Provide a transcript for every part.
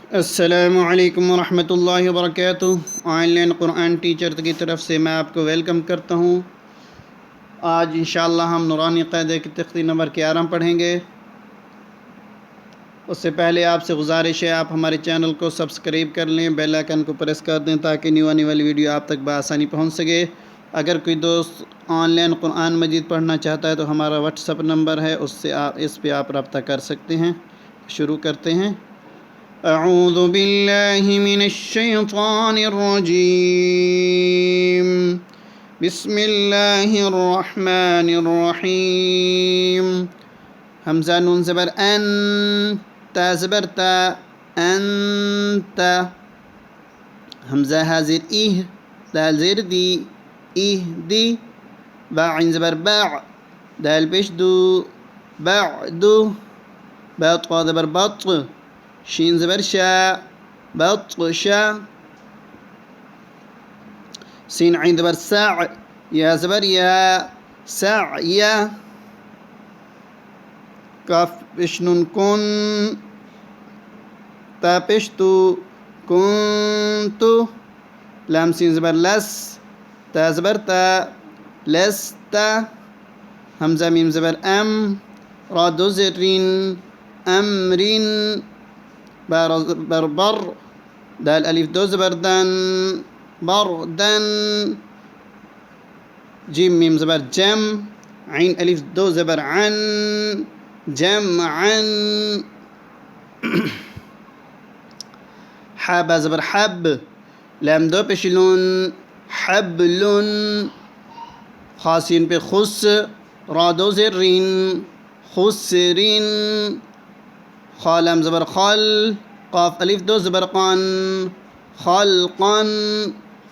अस्सलामु अलैकुम वरहमतुल्लाहि वबरकातुहू। ऑनलाइन क़ुरान टीचर की तरफ से मैं आपको वेलकम करता हूँ। आज इंशाअल्लाह हम नूरानी क़ायदे की तख्ती नंबर 11 पढ़ेंगे। उससे पहले आपसे गुजारिश है आप हमारे चैनल को सब्सक्राइब कर लें, बेल आइकन को प्रेस कर दें ताकि न्यू आने वाली वीडियो आप तक बआसानी पहुँच सके। अगर कोई दोस्त ऑनलाइन क़ुरान मजीद पढ़ना चाहता है तो हमारा व्हाट्सअप नंबर है, उससे इस पर आप रब्ता कर सकते हैं। शुरू करते हैं। अऊज़ु बिल्लाहि मिनश्शैतानिर्रजीम। बिस्मिल्लाहिर्रहमानिर्रहीम। हमज़ा नून ज़बर अन, ता ज़बर ता, अंत। हमज़ा हाज़िर इह, दाल ज़ेर दी, इह दी। बा ऐन ज़बर बा, दाल पेश दू, बअदु। बा ता ज़बर बत, शीन ज़बर शा, बत्शा। सीन ऐन ज़बर सा, या ज़बर या, सअया। काफ पेश नून कुन, ता पेश तू, कुन्तु। लाम सीन ज़बर लस, ता ज़बर ता, लस्ता। हमज़ा मीम ज़बर अम, रा दो ज़ेर रिन, अमरिन। बा रा ज़बर बर, दाल अलिफ दो ज़बर दन, बरदन। जीम मीम ज़बर जम, ऐन अलिफ दो ज़बर अन, जमअन। हा बा ज़बर हब, लाम दो पेश लून, हबलुन। खा सीन पे खुस, रा दो ज़ेर रिन, खुसरिन। खा लाम ज़बर खल, काफ अलिफ दो ज़बर क़न, खल्क़न।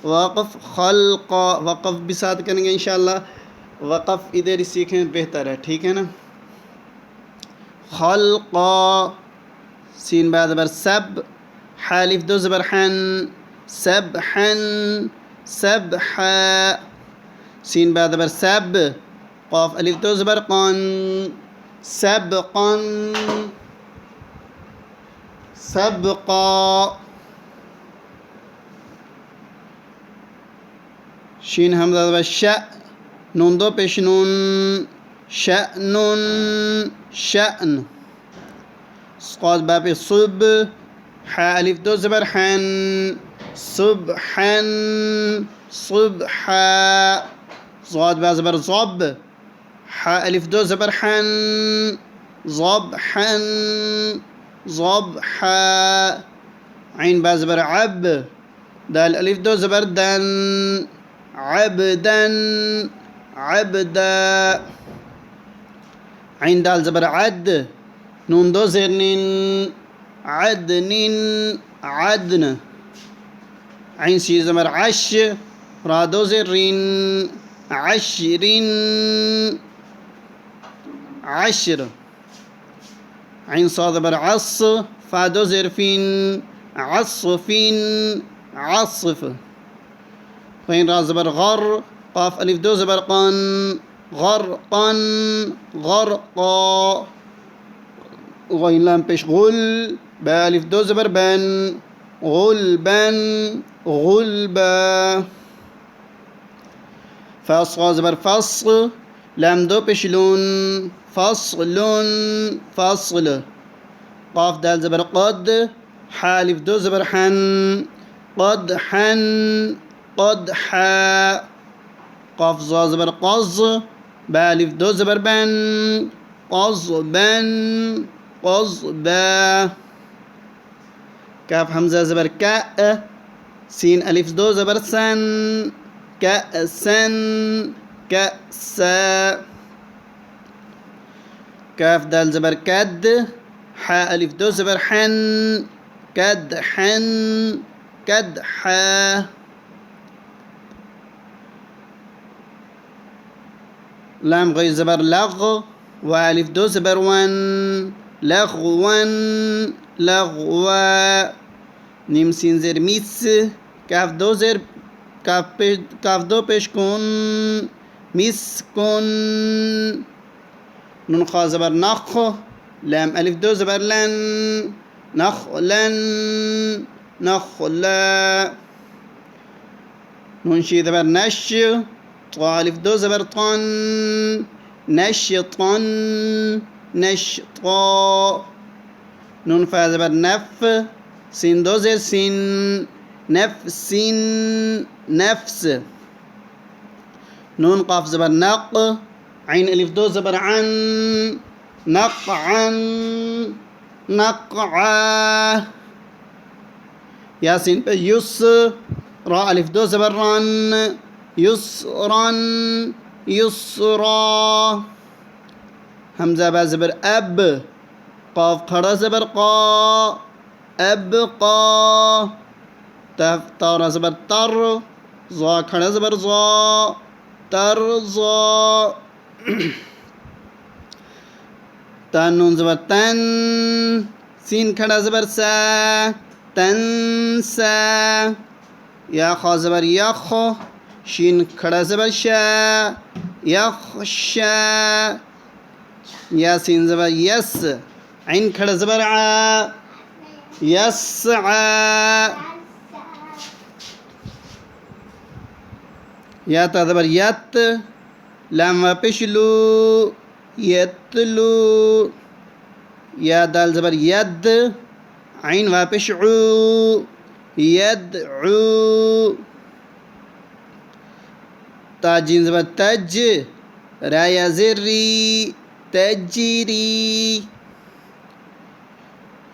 वक़फ़ खल्क़, वक़फ़ भी साथ करेंगे इंशाअल्लाह। वक़फ़ इधर ही सीखें बेहतर है, ठीक है ना। खल्क़। सीन बा ज़बर सब, हा अलिफ दो ज़बर हन, सबहन, सबहा। सीन बा ज़बर सब, क़ाफ अलिफ दो ज़बर क़न, सबक़न, सबक़ा। शीन हमज़ा ज़बर शा, नून दो पेश नून, शअनुन, शअन। क़ाद बा पे सुब, हा अलिफ दो ज़बर हन, सुबहन, सुबहा। ज़ाद बा ज़बर ज़ब, हा अलिफ दो ज़बर हन, ज़बहन, ज़बहा। ऐन बा ज़बर अब, दाल अलिफ दो ज़बर दन, अबदन, अबदा। ऐन दाल ज़बर अद, नून दो ज़ेर निन, अदनिन, अदन। ऐन शीन ज़बर अश, रा दो ज़ेर रिन, अशरिन, अशर। ऐन सा ज़बर अस, फ़ा दो ज़ेर फिन, असफ़िन, असफ़। ग़ैन रा ज़बर ग़र, क़ाफ अलिफ दो ज़बर क़न, ग़रक़न, ग़रक़ा। ग़ैन लाम पेश गुल, बा अलिफ दो ज़बर बन, गुलबन, गुलबा। फ़ा सा ज़बर फ़स, लाम दो पेश लून, फ़स्लुन, फ़स्ल। क़ाफ दाल ज़बर क़द, हा अलिफ दो ज़बर हन, क़दहन, क़दहा। क़ाफ ज़ा ज़बर क़ज़, बा अलिफ दो ज़बर बन, क़ज़बन, क़ज़बा। काफ हमज़ा ज़बर का, सीन अलिफ दो ज़बर सन, कअसन, कअसा। काफ दाल ज़बर कद, हा अलिफ दो ज़बर हन, कदहन, कदहा। लाम गई ज़बर लग़, वा अलिफ दो ज़बर वन, लग़वन, लग़वा। नीम सीन ज़ेर मिस, काफ दो ज़ेर, काफ दो पेश कुन, मिस्कुन। नून खा ज़बर नख, लाम अलिफ दो ज़बर लन, نخلا نخلا. نون شي زبر نش، طا ألف دو زبر طن، نشطا نشطا. نون فا زبر نف، سين دو زر سين، نفس نفس. نون قاف زبر نق، عين ألف دو زبر عن، نقعا نقعا. ياسين يس، را ألف دو زبر رن، يسرا يسرا. همزة با زبر أب، قاف خڑا زبر قا، أبقى. تاف طارا زبر تر، ظا خڑا زبر ظا، ترظى. تان نون زبر تن، سين خڑا زبر سا، تنسى. يا خا زبر يخ، شين خڑا زبر شا، يخشى. يا سين زبر يس، عين خڑا زبر ع، يسعى. يا تا زبر يت، لام واپش لو، يتلو. يا دال زبر يد، عين واپش عو، يدعو. تا جيم زبر تج، را يا زري، تجري.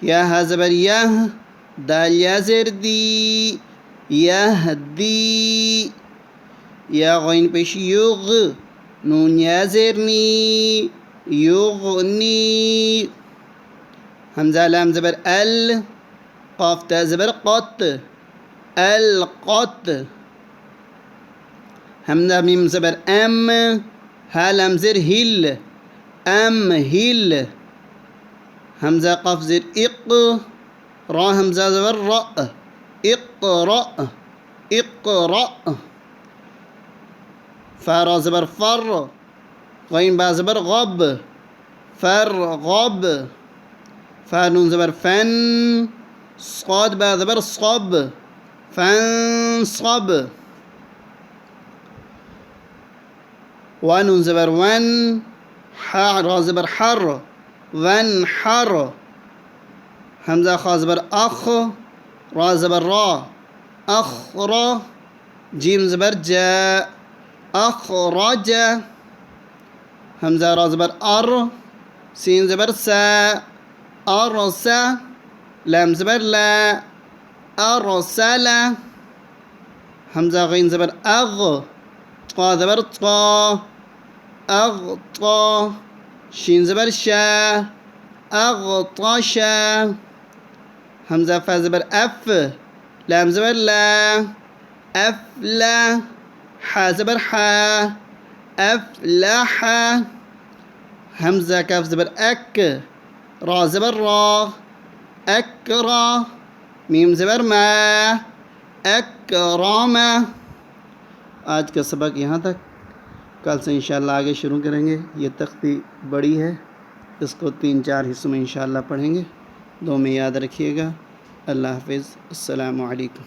يا ها زبر يه، دال يا زردي، يهدي. يا غين بش يغ، نون يا زرني، يغني. همزة لام زبر ال، قاف تا زبر قط، القط. همزة ميم زبر أم، ها لام زر هل، أم هل. همزة قاف زر إق، را همزة زبر رأ، اقرأ اقرأ. فا را زبر فر، غين با زبر غب، فرغب. فا نون زبر فن، صاد با زبر صب، فانصب. ونون زبر ون، حا را زبر حر، وانحر. همزة خا زبر أخ، را زبر را، أخرى. جيم زبر جا، أخرج. همزة را زبر أر، سين زبر سا، أرسى. لام زبر لا، أرسل. همزة غين زبر أغ، طا زبر طا، أغطى. شين زبر شا، أغطشا. همزة فا زبر أف، لام زبر لا، أفلا. حا زبر حا، أفلح. همزة كاف زبر أك، را زبر را، أكرى. ميم زبر ما، أكرم. आज का सबक यहाँ तक, कल से इंशाल्लाह आगे शुरू करेंगे। ये तख्ती बड़ी है, इसको 3-4 हिस्सों में इंशाल्लाह पढ़ेंगे। दो में याद रखिएगा। अल्लाह हाफ़िज़। अस्सलामु अलैकुम।